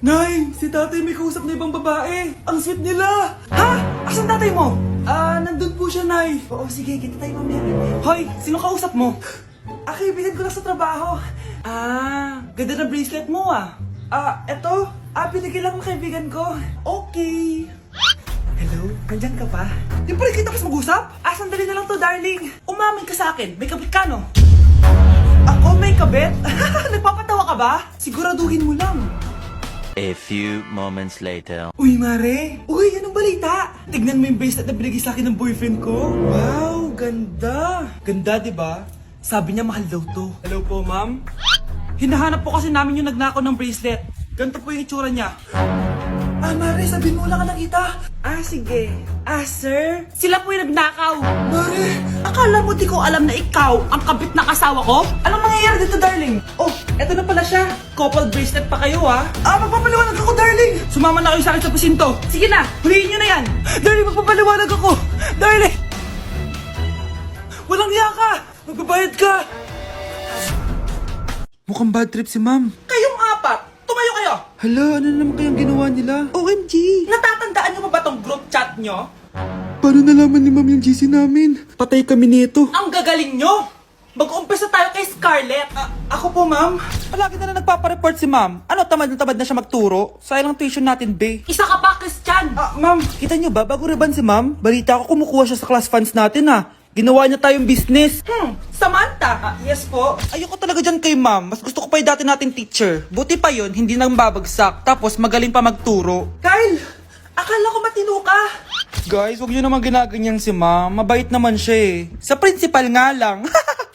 Nay, si tatay may kausap na ibang babae. Ang sweet nila. Ha? Asan tatay mo? Nandun po siya, Nay. Oo, sige, kita tayo mamaya. Hoy, sino kausap mo? Kaibigan ko lang sa trabaho. Ganda na bracelet mo eto. Binigyan lang ng kaibigan ko. Okay. Hello? Nandyan ka pa? Di pa rin kita pas mag-usap? Sandali na lang to, darling. Umamin ka sa akin. May kabit ka, no? Ako may kabit? Nagpapatawa ka ba? Siguraduhin mo lang. A few moments later. Uy, Mare! Uy, anong balita? Tignan mo yung bracelet na binigay sa akin ng boyfriend ko. Wow, ganda! Ganda, di ba? Sabi niya mahal daw to. Hello po, ma'am? Hinahanap po kasi namin yung nagnakaw ng bracelet. Ganito po yung itsura niya. Mare, sabihin mo wala ka nakita. Sige. Sir? Sila po yung nagnakaw. Mare! Akala mo di ko alam na ikaw ang kabit ng asawa ko? Anong mangyayari dito, darling? Oh, eto na pala siya. Couple bracelet pa kayo, magpapaliwanag ako, darling. Sumama na kayo sa akin sa pasinto. Sige na, huliin nyo na yan. Darling, magpapaliwanag ako. Darling! Walang hiya ka! Magbabayad ka! Mukhang bad trip si ma'am. Kayong apat, tumayo kayo! Hala, ano naman kayang ginawa nila? OMG! Natatandaan nyo ba tong group chat nyo? Paano nalaman ni ma'am yung GC namin? Patay kami nito. Ang gagaling nyo! Mag-umpisa tayo kay Scarlett. Ako po, ma'am. Palagi na nagpapareport si ma'am. Tamad na siya magturo? Sayang ang tuition natin, be. Isa ka pa, Christian! Ma'am, kita nyo ba? Bago riban si ma'am, balita ko kumukuha siya sa class funds natin, Ginawa niya tayong business. Samantha? Yes po. Ayoko talaga dyan kay ma'am. Mas gusto ko pa yung dati nating teacher. Buti pa yun, hindi nang babagsak. Tapos magaling pa magturo. Kyle! Akala ko matino ka. Guys, huwag nyo naman ginaganyan si ma'am. Mabait naman siya Sa principal nga lang.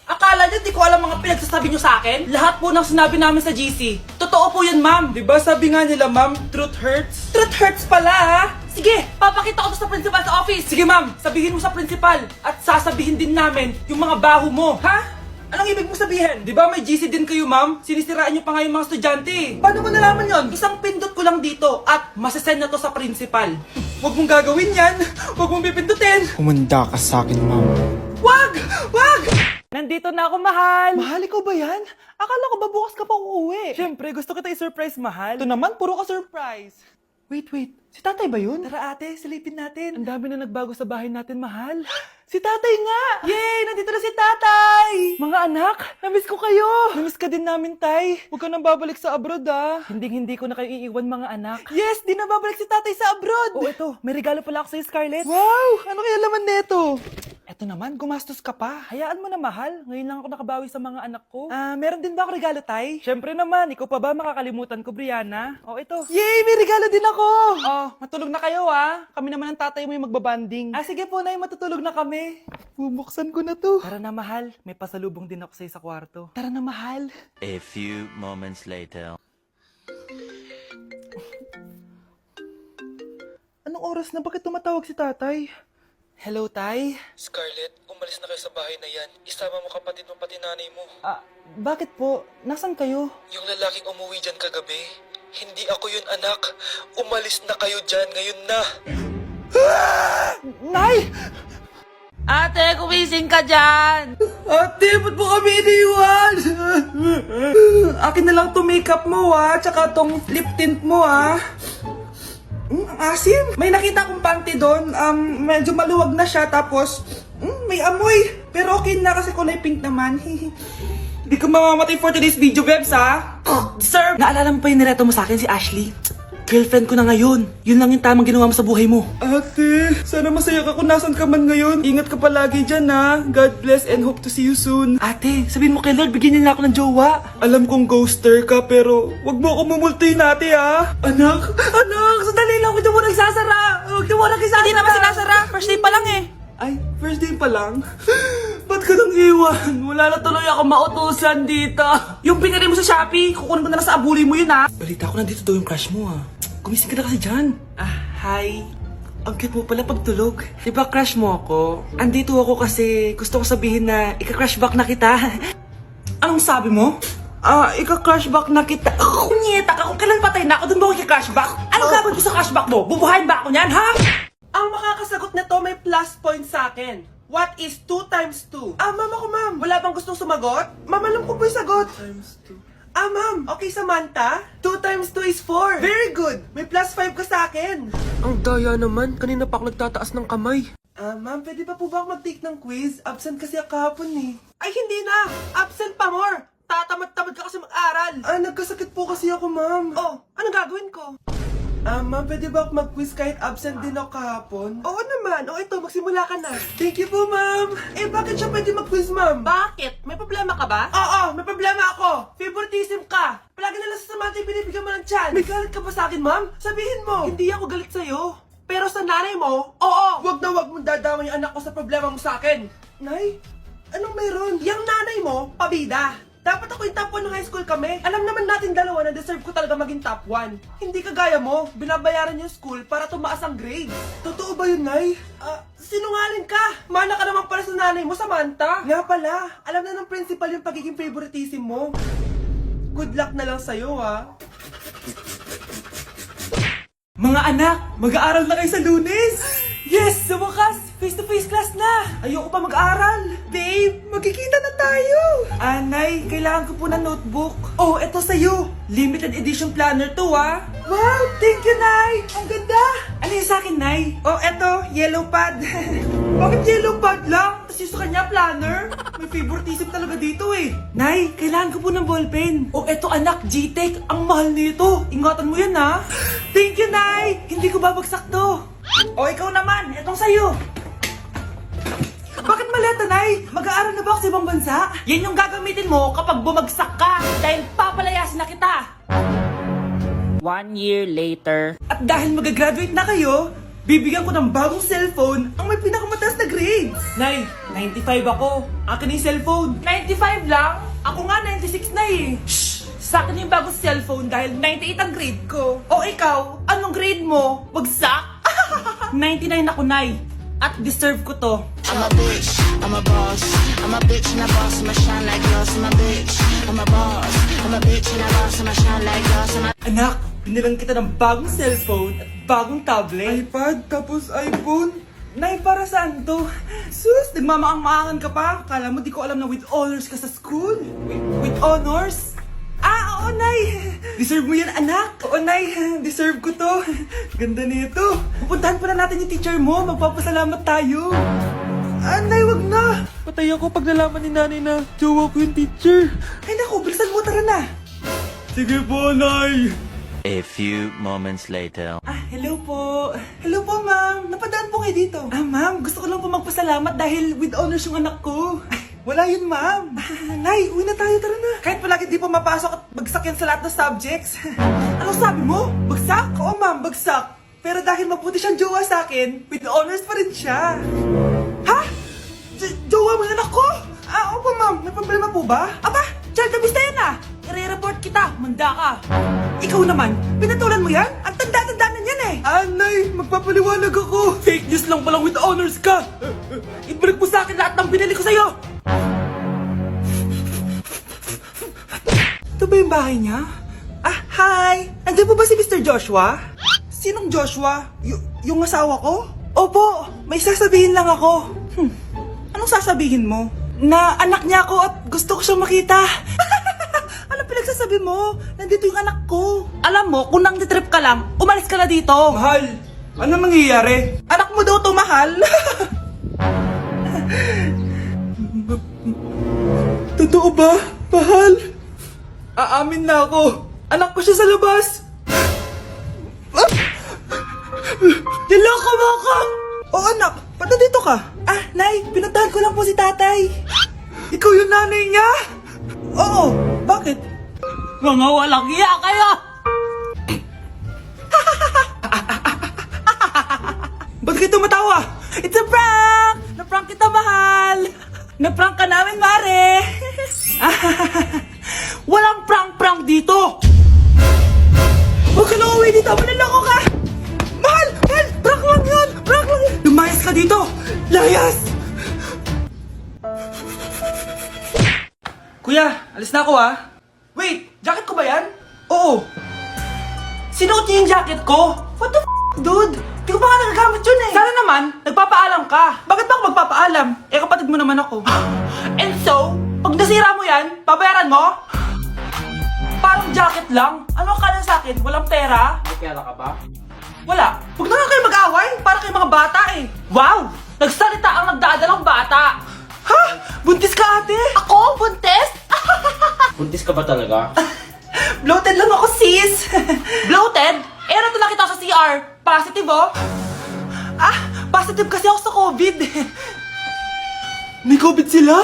Akala niyo di ko alam mga pinagsasabi niyo sa akin? Lahat po ng sinabi namin sa GC. Totoo po yan, ma'am. Diba sabi nga nila, ma'am, truth hurts? Truth hurts pala, Sige, papakita ko to sa principal sa office. Sige, ma'am, sabihin mo sa principal. At sasabihin din namin yung mga baho mo. Ha? Anong ibig mo sabihin? Di ba may GC din kayo, ma'am? Sinisiraan niyo pa nga yung mga estudyante. Paano mo nalaman yon? Isang pindot ko lang dito at masasend na to sa principal. Huwag mong gagawin yan. Huwag mong pipindutin. Kumanda ka sa akin, ma'am. Wag! Wag! Nandito na ako, mahal. Mahal, ikaw ba yan? Akala ko ba bukas ka pa uuwi? Siyempre, gusto kita i-surprise, mahal. Ito naman, puro ka surprise. Wait. Si tatay ba yun? Tara ate, silipin natin. Ang dami na nagbago sa bahay natin, mahal. Si tatay nga! Yay! Nandito na si tatay! Mga anak, namiss ko kayo! Namiss ka din namin, tay. Huwag ka nang babalik sa abroad, Hindi ko na kayo iiwan, mga anak. Yes! Di na babalik si tatay sa abroad! Oh, ito. May regalo pala ako sa'yo, Scarlett. Wow! Ano kaya laman neto? Eto naman, gumastos ka pa. Hayaan mo na, mahal. Ngayon lang ako nakabawi sa mga anak ko. Meron din ba ako regalo, tay? Siyempre naman. Ikaw pa ba makakalimutan ko, Brianna? Oh, ito. Yay! May regalo din ako! Oh, matulog na kayo, Kami naman ang tatay mo yung magbabanding. Sige po, nay. Matutulog na kami. Bubuksan ko na to. Tara na, mahal. May pasalubong din ako sa'yo sa kwarto. Tara na, mahal. A few moments later. Anong oras na? Bakit tumatawag si tatay? Hello, tay? Scarlett, umalis na kayo sa bahay na yan. Isama mo kapatid mo pati nanay mo. Bakit po? Nasaan kayo? Yung lalaking umuwi dyan kagabi, hindi ako yun, anak. Umalis na kayo dyan ngayon na. Nay! Ate, kumising ka dyan! Ate, ba't mo kami iniwan? Akin na lang to makeup mo, tsaka tong lip tint mo, ang asim. May nakita akong panty doon. Medyo maluwag na siya. Tapos, may amoy. Pero okay na kasi kulay pink naman. Hindi ka mamamatay for today's video, Bebs, Sir! Naalala mo pa yung nireto mo sa akin, si Ashley? Girlfriend ko na ngayon. Yun lang yung tamang ginawa mo sa buhay mo. Ate, sana masaya ka kung nasan ka man ngayon. Ingat ka palagi dyan, God bless and hope to see you soon. Ate, sabihin mo kay Lord, bigyan niya na ako ng jowa. Alam kong ghoster ka, pero wag mo ako mumultuin, ate, Anak, sandali lang. Huwag mo nagsasara. Huwag mo nagsasara. Hindi naman sinasara. First day pa lang Ay, first day pa lang? Ba't ka nang iwan? Wala na tuloy ako mautusan dito. Yung pinili mo sa Shopee, kukunin ko na lang sa abuli mo yun, Balita ko nandito daw yung crush mo, Gumising ka na kasi dyan. Hi. Ang cute mo pala pagtulog. Diba crush mo ako? Andito ako kasi gusto ko sabihin na ika-crush back na kita. Anong sabi mo? Ika-crush back na kita. Kunyeta ka, kung kailan patay na ako, dun ba ako ika-crush back? Anong gagawin ko sa crush back mo? Bubuhayin ba ako niyan, ha? Ang makakasagot na to may plus point sa akin. What is 2 times 2? Mama ko, ma'am. Wala bang gustong sumagot? Ma'am, alam ko po yung sagot. Times 2. Ma'am. Okay, Samantha. 2 times 2 is 4. Very good. May plus 5 ka sa akin. Ang daya naman. Kanina pa ako nagtataas ng kamay. Ma'am, pwede pa po ba ako mag-take ng quiz? Absent kasi ako kahapon eh. Ay, hindi na. Absent pa more. Tatamad-tamad ka kasi mag-aral. Nagkasakit po kasi ako, ma'am. Oh, anong gagawin ko? Ma'am, pwede ba ako mag-quiz kahit absent din ako kahapon? Oo naman. O ito, magsimula ka na. Thank you po, ma'am. Bakit siya pwede mag-quiz, ma'am? Bakit? May problema ka ba? Oo, may problema ako. Favoritism ka. Palagi na lang sa Samantha yung binibigyan mo ng chance. May galit ka ba sa akin, ma'am? Sabihin mo. Hindi ako galit sa'yo. Pero sa nanay mo, oo. Wag na wag mong dadama yung anak ko sa problema mo sa akin. Nay, anong meron? Yang nanay mo, pabida. Dapat ako yung top 1 ng high school kami. Alam naman natin dalawa na deserve ko talaga maging top 1. Hindi kagaya mo, binabayaran yung school para tumaas ang grade. Totoo ba yun, Nay? Sinungaling ka! Mana ka naman pala sa nanay mo, Samantha. Nga pala, alam na ng principal yung pagiging favoritism mo. Good luck na lang sa'yo, ha? Mga anak, mag-aaral na kayo sa Lunes! Yes! Sa wakas! Face-to-face class na! Ayoko pa mag-aaral! Babe, magkikita na tayo! Nay, kailangan ko po ng notebook. Oh, eto sa'yo! Limited edition planner to, ha? Wow! Thank you, Nay! Ang ganda! Ano yung sa'kin, Nay? Oh, eto, yellow pad. Bakit yellow pad lang? Tapos yung sa kanya, planner? May favoritism talaga dito eh. Nay, kailangan ko po ng ballpen. Oh, eto anak, G-Tech. Ang mahal nito. Ingatan mo yan, ha? Thank you, Nay! Hindi ko babagsak to. O, ikaw naman. Etong sa'yo. Bakit maleta, Nay? Mag-aaral na ba ako sa ibang bansa? Yan yung gagamitin mo kapag bumagsak ka. Dahil papalayasin na kita. 1 year later. At dahil mag-graduate na kayo, bibigyan ko ng bagong cellphone ang may pinakamataas na grades. Nay, 95 ako. Akin yung cellphone. 95 lang? Ako nga 96 na eh. Shh! Sa akin yung bagong cellphone dahil 98 ang grade ko. O ikaw, anong grade mo? Bagsak? 99 ako, Nay. At deserve ko to. I'm a bitch, I'm a boss. I'm a bitch and a boss, I'ma shine like glass. I'm a bitch, I'm a boss. I'm a bitch and a boss, I'ma shine like glass. Anak, binilang kita ng bagong cellphone at bagong tablet. iPad, tapos iPhone. Nay, para saan to? Sus, nagmamaang-maangan ka pa? Kala mo di ko alam na with honors ka sa school? With honors? Oo, Nay! Deserve mo yan, anak! Oo, Nay! Deserve ko to! Ganda nito! Pupuntahan pa na natin yung teacher mo! Magpapasalamat tayo! Nay, wag na! Patay ako pag nalaman ni nanay na jowa ko yung teacher! Ay naku, bilisan mo, tara na! Sige po, Nay! A few moments later. Hello po! Hello po, ma'am! Napadaan po kayo dito! Ma'am, gusto ko lang po magpasalamat dahil with honors yung anak ko! Wala yun, ma'am. Nay, uwi na tayo, tara na. Kahit palagi di pa mapasok at bagsak yan sa lahat ng subjects. Anong sabi mo? Bagsak? Oo, ma'am, bagsak. Pero dahil mabuti siyang jowa sa akin, with honors pa rin siya. Ha? Jowa mo yan ako? Opo, ma'am. May problema po ba? Aba, child abuse na yan ah. I-report kita, manda ka. Ikaw naman, pinatulan mo yan? Ang tanda-tanda na yan eh. Nay, magpapaliwanag ako. Fake news lang palang with honors ka. Ibalik mo sa akin lahat ng binili ko sa'yo. Ito ba yung bahay niya? Hi! Nandiyan po ba si Mr. Joshua? Sinong Joshua? Yung asawa ko? Opo, may sasabihin lang ako. Anong sasabihin mo? Na anak niya ako at gusto ko siyang makita. Anong pinagsasabi mo? Nandito yung anak ko. Alam mo, kung nang-trip ka lang, umalis ka na dito. Mahal, ano nangyayari? Anak mo daw to, mahal. Totoo ba, mahal? Aamin na ako. Anak ko siya sa labas. Niloko mo ako! Oo, anak. Ba't nandito ka? Nay, pinuntahan ko lang po si tatay. Ikaw yung nanay niya? Oo. Bakit? Mga walang iya kayo! Ba't kayo tumatawa? It's a prank! Na-prank kita, mahal! Na-prank ka namin, mare! Walang prank-prank dito! Huwag ka na uwi dito! Manaloko ka! Mahal! Mahal! Prank lang yun! Prank lang yun! Lumayas ka dito! Layas! Kuya, alis na ako Wait! Jacket ko ba yan? Oo! Sinuot niyo yung jacket ko? What the dude? Di ko pa nga nagagamit yun eh! Sana naman, nagpapaalam ka! Bakit ba ako magpapaalam? Kapatid mo naman ako. And so, pag nasira mo yan, babayaran mo? Parang jacket lang. Ano ang kala sa akin? Walang pera? May pera ka ba? Wala. Huwag na nga kayo mag-away. Para kayo mga bata eh. Wow! Nagsalita ang nagdadalang bata. Ha? Buntis ka ate? Ako? Buntis? Buntis ka ba talaga? Bloated lang ako sis. Bloated? Eh ano ito nakita ko sa CR? Positive oh. Ah, positive kasi ako sa COVID. May COVID sila?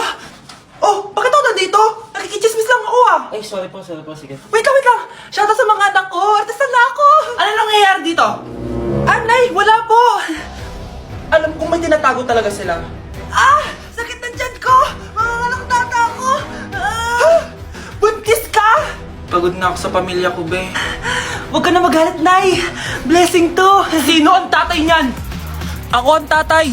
Oh, bakit ako nandito? Nakikichismis lang ako ah. Ay, sorry po, sige. Wait lang. Shoutout sa mga anak ko. Artista na ako. Ano nangyayari dito? Anay, wala po. Alam kong may tinatago talaga sila. Ah! Sakit na dyan ko! Manganganak tata ako! Ah! Buntis ka! Pagod na ako sa pamilya ko, be. Huwag ka na magalit, Nay. Blessing to. Sino ang tatay niyan? Ako ang tatay.